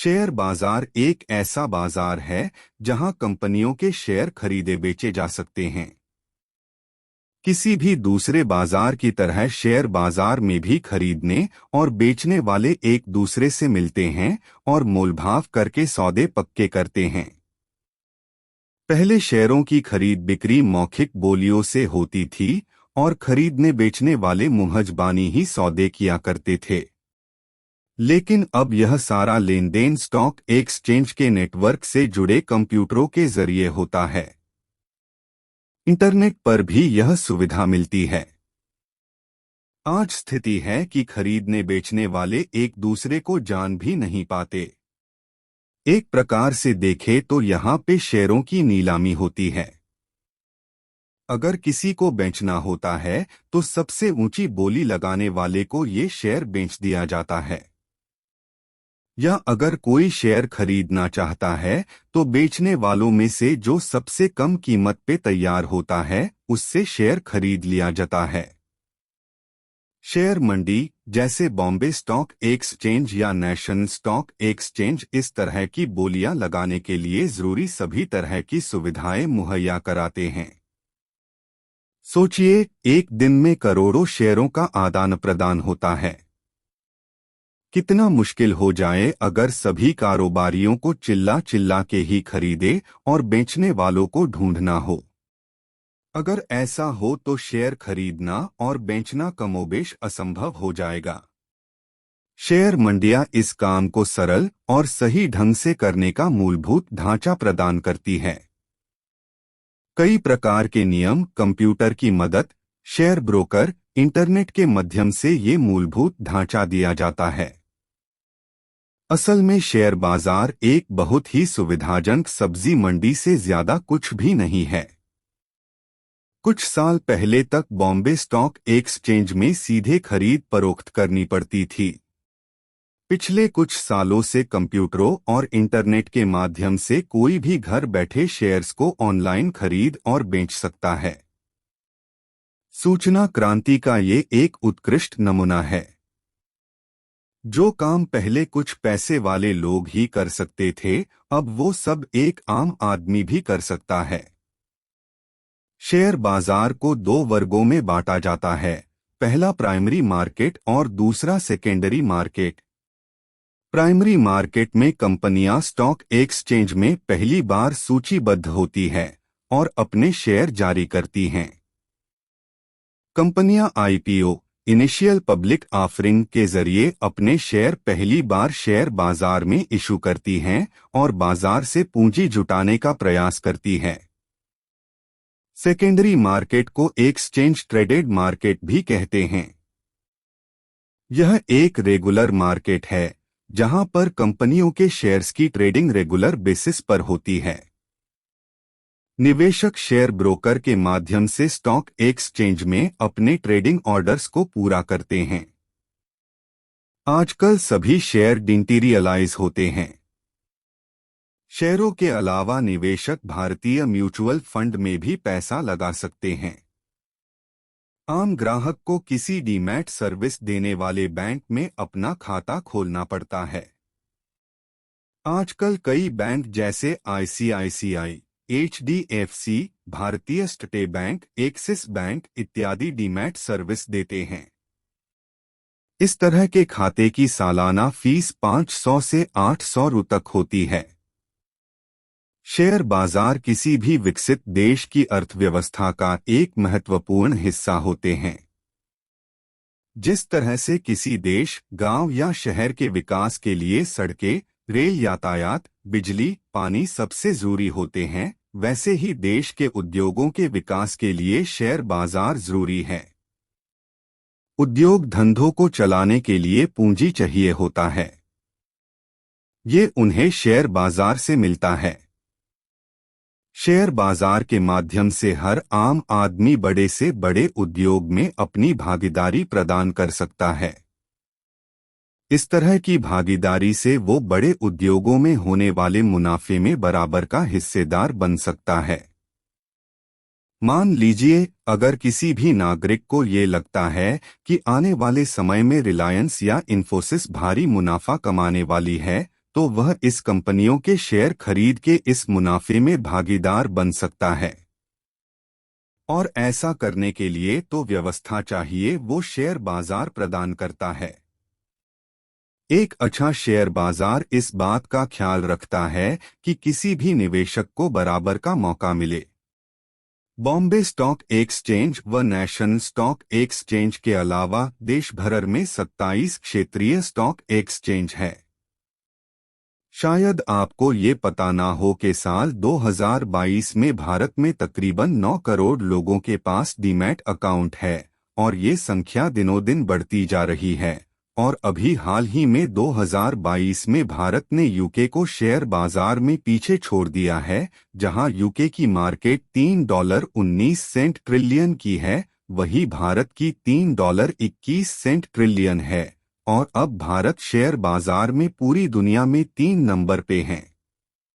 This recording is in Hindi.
शेयर बाजार एक ऐसा बाजार है जहां कंपनियों के शेयर खरीदे बेचे जा सकते हैं। किसी भी दूसरे बाजार की तरह शेयर बाजार में भी खरीदने और बेचने वाले एक दूसरे से मिलते हैं और मोलभाव करके सौदे पक्के करते हैं। पहले शेयरों की खरीद बिक्री मौखिक बोलियों से होती थी और खरीदने बेचने वाले मुहजबानी ही सौदे किया करते थे। लेकिन अब यह सारा लेन देन स्टॉक एक्सचेंज के नेटवर्क से जुड़े कंप्यूटरों के जरिए होता है। इंटरनेट पर भी यह सुविधा मिलती है। आज स्थिति है कि खरीदने बेचने वाले एक दूसरे को जान भी नहीं पाते। एक प्रकार से देखें तो यहाँ पे शेयरों की नीलामी होती है। अगर किसी को बेचना होता है तो सबसे ऊंची बोली लगाने वाले को ये शेयर बेच दिया जाता है, या अगर कोई शेयर खरीदना चाहता है तो बेचने वालों में से जो सबसे कम कीमत पे तैयार होता है उससे शेयर खरीद लिया जाता है। शेयर मंडी जैसे बॉम्बे स्टॉक एक्सचेंज या नेशनल स्टॉक एक्सचेंज इस तरह की बोलियां लगाने के लिए जरूरी सभी तरह की सुविधाएं मुहैया कराते हैं। सोचिए, एक दिन में करोड़ों शेयरों का आदान प्रदान होता है। कितना मुश्किल हो जाए अगर सभी कारोबारियों को चिल्ला चिल्ला के ही खरीदे और बेचने वालों को ढूंढना हो। अगर ऐसा हो तो शेयर खरीदना और बेचना कमोबेश असंभव हो जाएगा। शेयर मंडियां इस काम को सरल और सही ढंग से करने का मूलभूत ढांचा प्रदान करती है। कई प्रकार के नियम, कंप्यूटर की मदद, शेयर ब्रोकर, इंटरनेट के माध्यम से ये मूलभूत ढांचा दिया जाता है। असल में शेयर बाजार एक बहुत ही सुविधाजनक सब्जी मंडी से ज्यादा कुछ भी नहीं है। कुछ साल पहले तक बॉम्बे स्टॉक एक्सचेंज में सीधे खरीद फरोख्त करनी पड़ती थी। पिछले कुछ सालों से कंप्यूटरों और इंटरनेट के माध्यम से कोई भी घर बैठे शेयर्स को ऑनलाइन खरीद और बेच सकता है। सूचना क्रांति का ये एक उत्कृष्ट नमूना है। जो काम पहले कुछ पैसे वाले लोग ही कर सकते थे, अब वो सब एक आम आदमी भी कर सकता है। शेयर बाजार को दो वर्गों में बांटा जाता है, पहला प्राइमरी मार्केट और दूसरा सेकेंडरी मार्केट। प्राइमरी मार्केट में कंपनियां स्टॉक एक्सचेंज में पहली बार सूचीबद्ध होती हैं और अपने शेयर जारी करती हैं। कंपनियां आईपीओ इनिशियल पब्लिक ऑफरिंग के जरिए अपने शेयर पहली बार शेयर बाजार में इशू करती हैं और बाजार से पूंजी जुटाने का प्रयास करती हैं। सेकेंडरी मार्केट को एक्सचेंज ट्रेडेड मार्केट भी कहते हैं। यह एक रेगुलर मार्केट है जहां पर कंपनियों के शेयर्स की ट्रेडिंग रेगुलर बेसिस पर होती है। निवेशक शेयर ब्रोकर के माध्यम से स्टॉक एक्सचेंज में अपने ट्रेडिंग ऑर्डर्स को पूरा करते हैं। आजकल सभी शेयर डिमैटेरियलाइज होते हैं। शेयरों के अलावा निवेशक भारतीय म्यूचुअल फंड में भी पैसा लगा सकते हैं। आम ग्राहक को किसी डीमैट सर्विस देने वाले बैंक में अपना खाता खोलना पड़ता है। आजकल कई बैंक जैसे आईसीआईसीआई, एचडीएफसी, भारतीय स्टेट बैंक, एक्सिस बैंक इत्यादि डीमैट सर्विस देते हैं। इस तरह के खाते की सालाना फीस 500 से 800 रु तक होती है। शेयर बाजार किसी भी विकसित देश की अर्थव्यवस्था का एक महत्वपूर्ण हिस्सा होते हैं। जिस तरह से किसी देश, गांव या शहर के विकास के लिए सड़कें, रेल यातायात, बिजली, पानी सबसे जरूरी होते हैं, वैसे ही देश के उद्योगों के विकास के लिए शेयर बाजार जरूरी है। उद्योग धंधों को चलाने के लिए पूंजी चाहिए होता है। ये उन्हें शेयर बाजार से मिलता है। शेयर बाजार के माध्यम से हर आम आदमी बड़े से बड़े उद्योग में अपनी भागीदारी प्रदान कर सकता है। इस तरह की भागीदारी से वो बड़े उद्योगों में होने वाले मुनाफे में बराबर का हिस्सेदार बन सकता है। मान लीजिए, अगर किसी भी नागरिक को ये लगता है कि आने वाले समय में रिलायंस या इन्फोसिस भारी मुनाफा कमाने वाली है, तो वह इस कंपनियों के शेयर खरीद के इस मुनाफे में भागीदार बन सकता है। और ऐसा करने के लिए तो व्यवस्था चाहिए वो शेयर बाजार प्रदान करता है। एक अच्छा शेयर बाजार इस बात का ख्याल रखता है कि किसी भी निवेशक को बराबर का मौका मिले। बॉम्बे स्टॉक एक्सचेंज व नेशनल स्टॉक एक्सचेंज के अलावा देश भर में 27 क्षेत्रीय स्टॉक एक्सचेंज है। शायद आपको ये पता ना हो कि साल 2022 में भारत में तकरीबन 9 करोड़ लोगों के पास डीमैट अकाउंट है और ये संख्या दिनों दिन बढ़ती जा रही है। और अभी हाल ही में 2022 में भारत ने यूके को शेयर बाजार में पीछे छोड़ दिया है, जहां यूके की मार्केट $3.19 ट्रिलियन की है, वही भारत की $3.21 ट्रिलियन है। और अब भारत शेयर बाजार में पूरी दुनिया में 3 नंबर पे है।